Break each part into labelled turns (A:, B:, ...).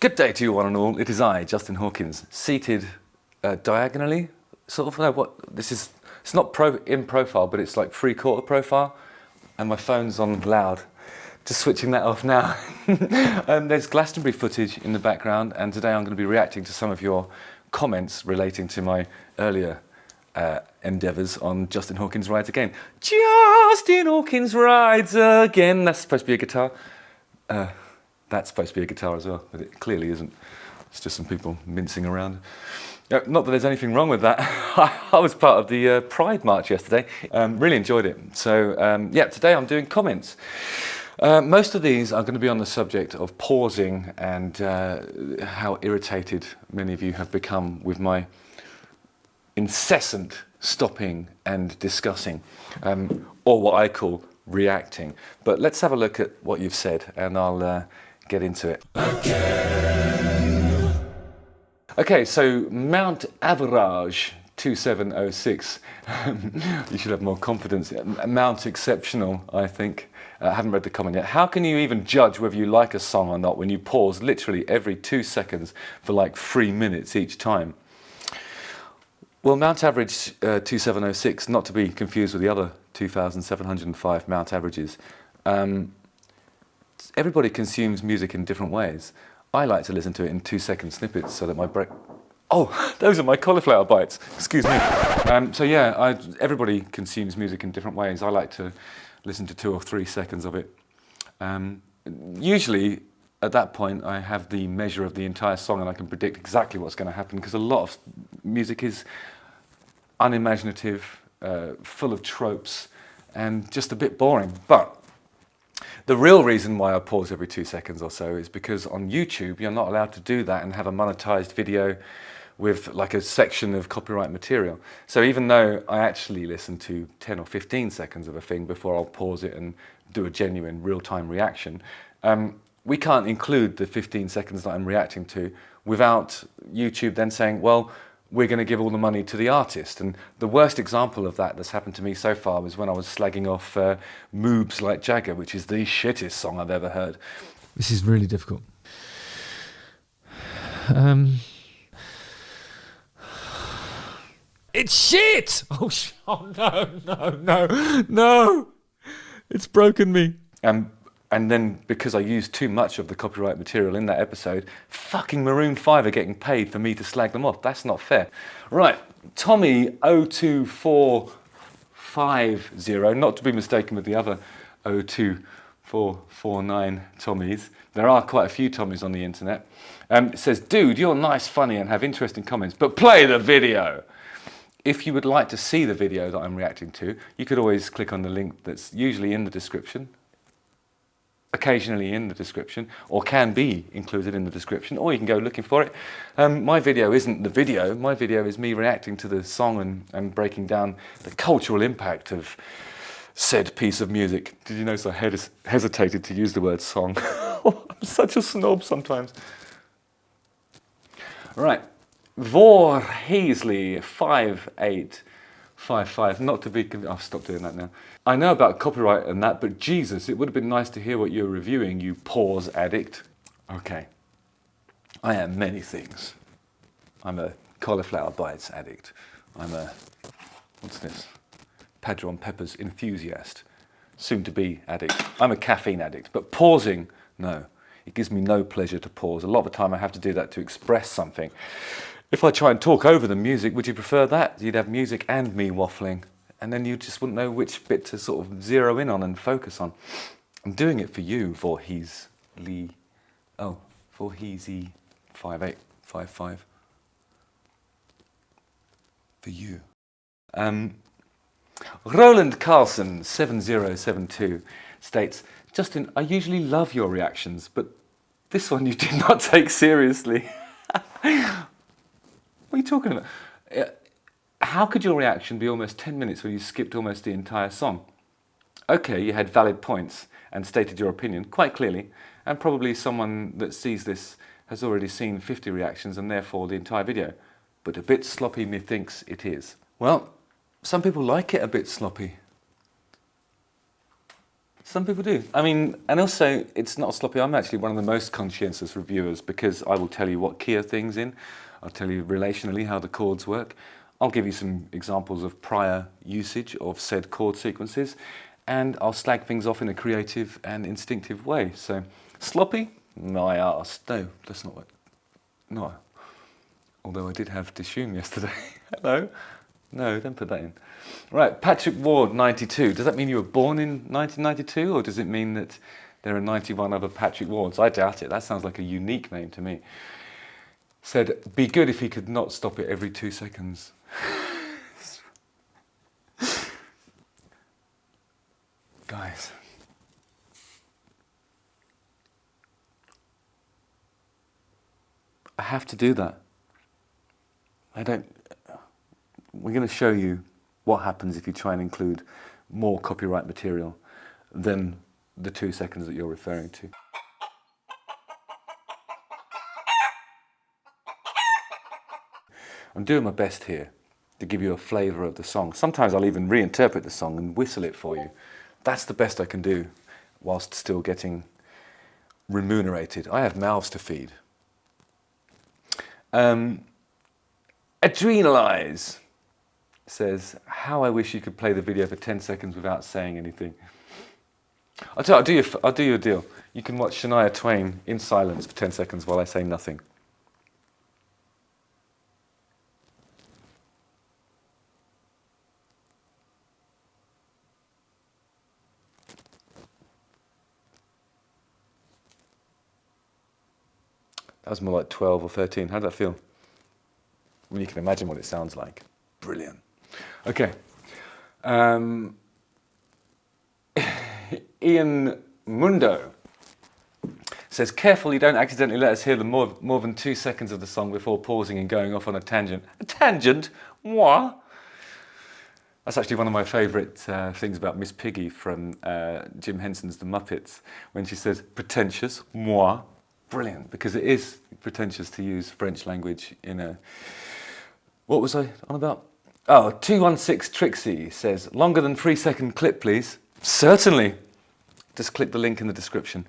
A: Good day to you one and all. It is I, Justin Hawkins, seated diagonally, sort of. No, what this is? It's not in profile, but it's like 3/4 profile, and my phone's on loud. Just switching that off now. There's Glastonbury footage in the background, and today I'm going to be reacting to some of your comments relating to my earlier endeavours on Justin Hawkins Rides Again. Justin Hawkins Rides Again. That's supposed to be a guitar. That's supposed to be a guitar as well, but it clearly isn't. It's just some people mincing around. Not that there's anything wrong with that. I was part of the Pride March yesterday. Really enjoyed it. So yeah, today I'm doing comments. Most of these are going to be on the subject of pausing and how irritated many of you have become with my incessant stopping and discussing, or what I call reacting. But let's have a look at what you've said and I'll get into it. Okay, so Mount Average 2706. You should have more confidence. Mount Exceptional, I think. I haven't read the comment yet. How can you even judge whether you like a song or not when you pause literally every 2 seconds for like 3 minutes each time? Well, Mount Average 2706, not to be confused with the other 2,705 Mount Averages. Everybody consumes music in different ways. I like to listen to it in 2-second snippets so that my brain... Oh, those are my cauliflower bites. Excuse me. So yeah, everybody consumes music in different ways. I like to listen to 2 or 3 seconds of it. Usually, at that point, I have the measure of the entire song and I can predict exactly what's going to happen because a lot of music is unimaginative, full of tropes, and just a bit boring. But the real reason why I pause every 2 seconds or so is because on YouTube, you're not allowed to do that and have a monetized video with like a section of copyright material. So even though I actually listen to 10 or 15 seconds of a thing before I'll pause it and do a genuine real-time reaction, we can't include the 15 seconds that I'm reacting to without YouTube then saying, well, we're going to give all the money to the artist. And the worst example of that that's happened to me so far was when I was slagging off Moobs Like Jagger, which is the shittest song I've ever heard.
B: This is really difficult. It's shit! Oh no! It's broken me.
A: And then because I used too much of the copyright material in that episode, fucking Maroon 5 are getting paid for me to slag them off. That's not fair. Right, Tommy 02450, not to be mistaken with the other 02449 Tommies. There are quite a few Tommies on the internet. It says, dude, you're nice, funny, and have interesting comments, but play the video. If you would like to see the video that I'm reacting to, you could always click on the link that's usually in the description, occasionally in the description, or can be included in the description, or you can go looking for it. My video isn't the video. My video is me reacting to the song and breaking down the cultural impact of said piece of music. Did you notice I hesitated to use the word song? I'm such a snob sometimes. Right. Vor Heasley 5855, not to be I'll stop doing that now. I know about copyright and that, but Jesus, it would have been nice to hear what you're reviewing, you pause addict. Okay, I am many things. I'm a cauliflower bites addict. I'm a, what's this? Padron Peppers enthusiast, soon to be addict. I'm a caffeine addict, but pausing, no. It gives me no pleasure to pause. A lot of the time I have to do that to express something. If I try and talk over the music, would you prefer that? You'd have music and me waffling, and then you just wouldn't know which bit to sort of zero in on and focus on. I'm doing it for you, Vorheesley. Oh, Vorheesy 5855. For you. Roland Carlson 7072 states, Justin, I usually love your reactions, but this one you did not take seriously. What are you talking about? How could your reaction be almost 10 minutes when you skipped almost the entire song? Okay, you had valid points and stated your opinion quite clearly, and probably someone that sees this has already seen 50 reactions and therefore the entire video. But a bit sloppy methinks it is. Well, some people like it a bit sloppy. Some people do. I mean, and also, it's not sloppy. I'm actually one of the most conscientious reviewers because I will tell you what key are things in. I'll tell you relationally how the chords work. I'll give you some examples of prior usage of said chord sequences, and I'll slag things off in a creative and instinctive way. So, sloppy? My arse. No, that's not what. No. Although I did have Dishoom yesterday. Hello. No, don't put that in. Right, Patrick Ward, 92. Does that mean you were born in 1992, or does it mean that there are 91 other Patrick Wards? I doubt it. That sounds like a unique name to me. Said, be good if he could not stop it every 2 seconds. Guys. I have to do that. We're going to show you what happens if you try and include more copyright material than the 2 seconds that you're referring to. I'm doing my best here to give you a flavour of the song. Sometimes I'll even reinterpret the song and whistle it for you. That's the best I can do whilst still getting remunerated. I have mouths to feed. Adrenalize says, how I wish you could play the video for 10 seconds without saying anything. I'll do you a deal. You can watch Shania Twain in silence for 10 seconds while I say nothing. That was more like 12 or 13. How did that feel? I mean, you can imagine what it sounds like. Brilliant. Okay. Ian Mundo says, careful you don't accidentally let us hear the more than 2 seconds of the song before pausing and going off on a tangent. A tangent? Moi? That's actually one of my favourite things about Miss Piggy from Jim Henson's The Muppets, when she says, pretentious, moi. Brilliant, because it is pretentious to use French language in a... What was I on about? Oh, 216 Trixie says, longer than 3 second clip, please. Certainly. Just click the link in the description.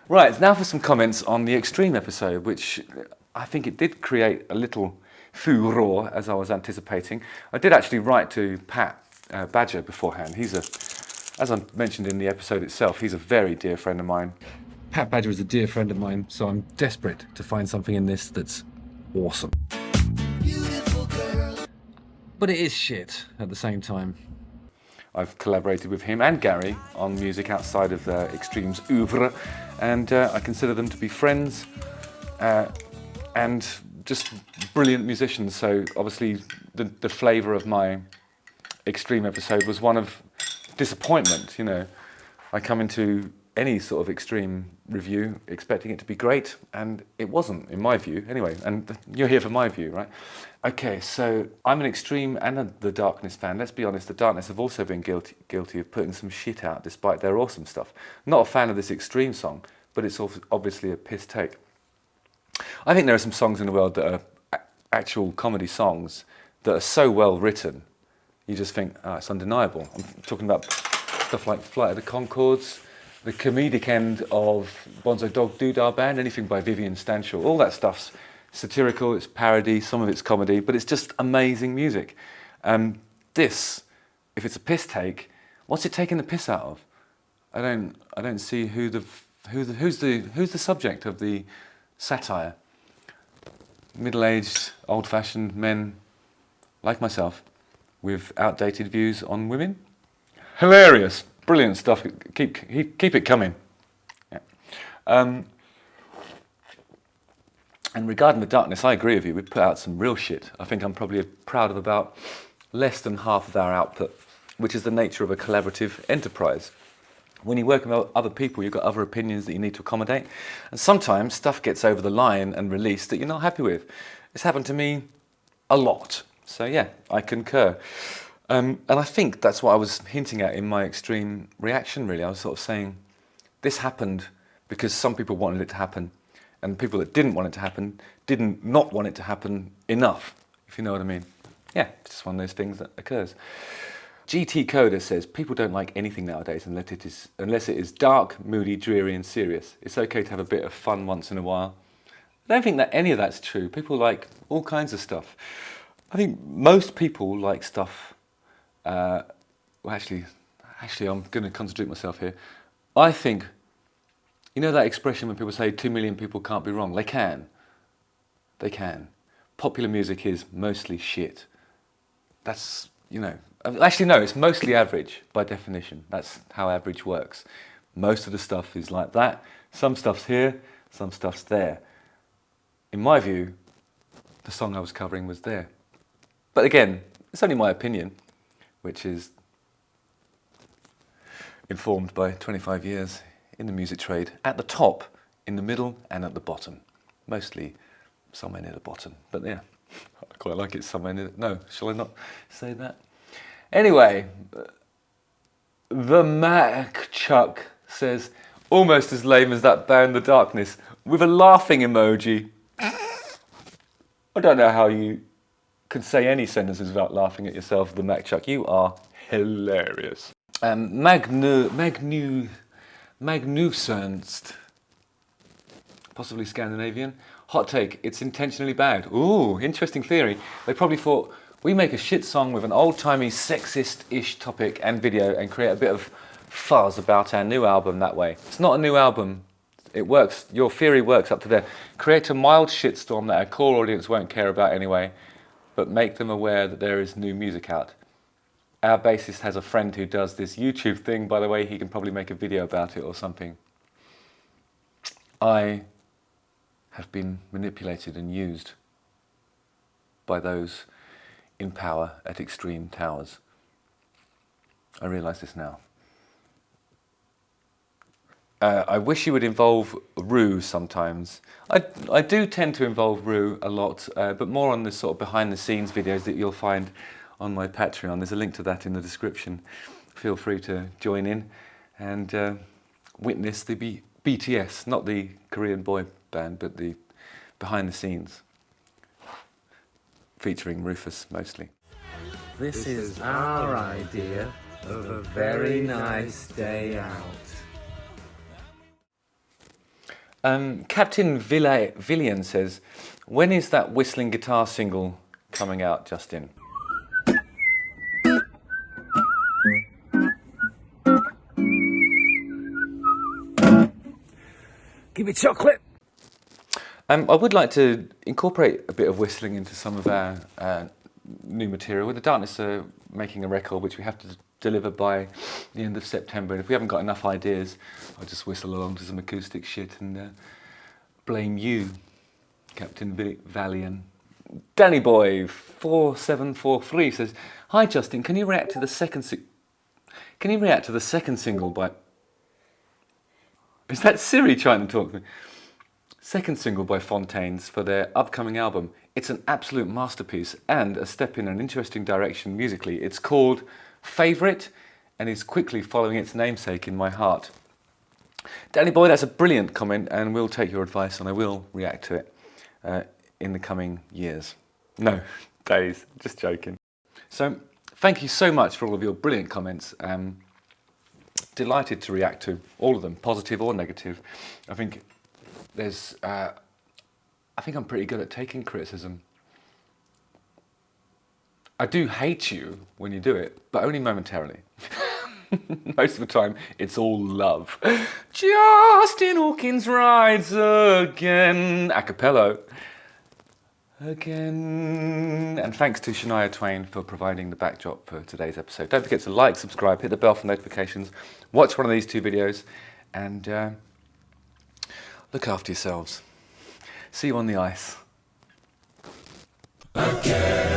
A: Right, now for some comments on the Extreme episode, which I think it did create a little furore, as I was anticipating. I did actually write to Pat Badger beforehand. As I mentioned in the episode itself, he's a very dear friend of mine. Pat Badger is a dear friend of mine, so I'm desperate to find something in this that's awesome. Beautiful girl. But it is shit at the same time. I've collaborated with him and Gary on music outside of Extreme's oeuvre, and I consider them to be friends and just brilliant musicians. So obviously the flavour of my Extreme episode was one of disappointment. You know, I come into any sort of Extreme review expecting it to be great, and it wasn't, in my view, anyway, and you're here for my view, right? Okay, so I'm an Extreme and the Darkness fan. Let's be honest, the Darkness have also been guilty of putting some shit out despite their awesome stuff. Not a fan of this Extreme song, but it's obviously a piss take. I think there are some songs in the world that are actual comedy songs that are so well written, you just think, oh, it's undeniable. I'm talking about stuff like Flight of the Conchords, the comedic end of Bonzo Dog Doodah Band, anything by Vivian Stanshall, all that stuff's satirical, it's parody, some of it's comedy, but it's just amazing music. This, if it's a piss take, what's it taking the piss out of? I don't see who's the subject of the satire. Middle-aged, old-fashioned men like myself with outdated views on women. Hilarious. Brilliant stuff. Keep it coming. Yeah. And regarding the Darkness, I agree with you. We put out some real shit. I think I'm probably proud of about less than half of our output, which is the nature of a collaborative enterprise. When you work with other people, you've got other opinions that you need to accommodate. And sometimes stuff gets over the line and released that you're not happy with. It's happened to me a lot. So yeah, I concur. And I think that's what I was hinting at in my Extreme reaction, really. I was sort of saying, this happened because some people wanted it to happen, and people that didn't want it to happen didn't not want it to happen enough, if you know what I mean. Yeah, it's just one of those things that occurs. GT Coder says, people don't like anything nowadays unless it is dark, moody, dreary and serious. It's okay to have a bit of fun once in a while. I don't think that any of that's true. People like all kinds of stuff. I think most people like stuff... Actually, I'm going to contradict myself here. I think, you know that expression when people say 2 million people can't be wrong? They can. They can. Popular music is mostly shit. That's, you know... Actually, no, it's mostly average by definition. That's how average works. Most of the stuff is like that. Some stuff's here, some stuff's there. In my view, the song I was covering was there. But again, it's only my opinion, which is informed by 25 years in the music trade, at the top, in the middle, and at the bottom. Mostly somewhere near the bottom. But yeah, I quite like it somewhere near... No, shall I not say that? Anyway, the Mac Chuck says, almost as lame as that band The Darkness, with a laughing emoji. I don't know how you can say any sentences without laughing at yourself, the Mac Chuck. You are hilarious. Magnusernst, possibly Scandinavian. Hot take, it's intentionally bad. Ooh, interesting theory. They probably thought, we make a shit song with an old-timey sexist-ish topic and video and create a bit of fuzz about our new album that way. It's not a new album. It works. Your theory works up to there. Create a mild shitstorm that our core audience won't care about anyway, but make them aware that there is new music out. Our bassist has a friend who does this YouTube thing. By the way, he can probably make a video about it or something. I have been manipulated and used by those in power at extreme towers. I realise this now. I wish you would involve Rue sometimes. I do tend to involve Rue a lot, but more on the sort of behind the scenes videos that you'll find on my Patreon. There's a link to that in the description. Feel free to join in and witness the BTS, not the Korean boy band, but the behind the scenes, featuring Rufus mostly.
C: This is our idea of a very nice day out.
A: Captain Villian says, when is that whistling guitar single coming out, Justin?
B: Give me chocolate.
A: I would like to incorporate a bit of whistling into some of our new material. With The Darkness are making a record which we have to deliver by the end of September, and if we haven't got enough ideas, I'll just whistle along to some acoustic shit and blame you, Captain Valian. Danny Boy 4743 says, "Hi Justin, can you react to the second single by..." Is that Siri trying to talk to me? Second single by Fontaines for their upcoming album. It's an absolute masterpiece and a step in an interesting direction musically. It's called Favourite and is quickly following its namesake in my heart. Danny Boy, that's a brilliant comment and we'll take your advice and I will react to it in the coming years. No, days, just joking. So thank you so much for all of your brilliant comments. Delighted to react to all of them, positive or negative. I think there's, I think I'm pretty good at taking criticism. I do hate you when you do it, but only momentarily. Most of the time, it's all love. Justin Hawkins rides again, a cappella. Again. And thanks to Shania Twain for providing the backdrop for today's episode. Don't forget to like, subscribe, hit the bell for notifications, watch one of these 2 videos, and look after yourselves. See you on the ice.
C: Okay.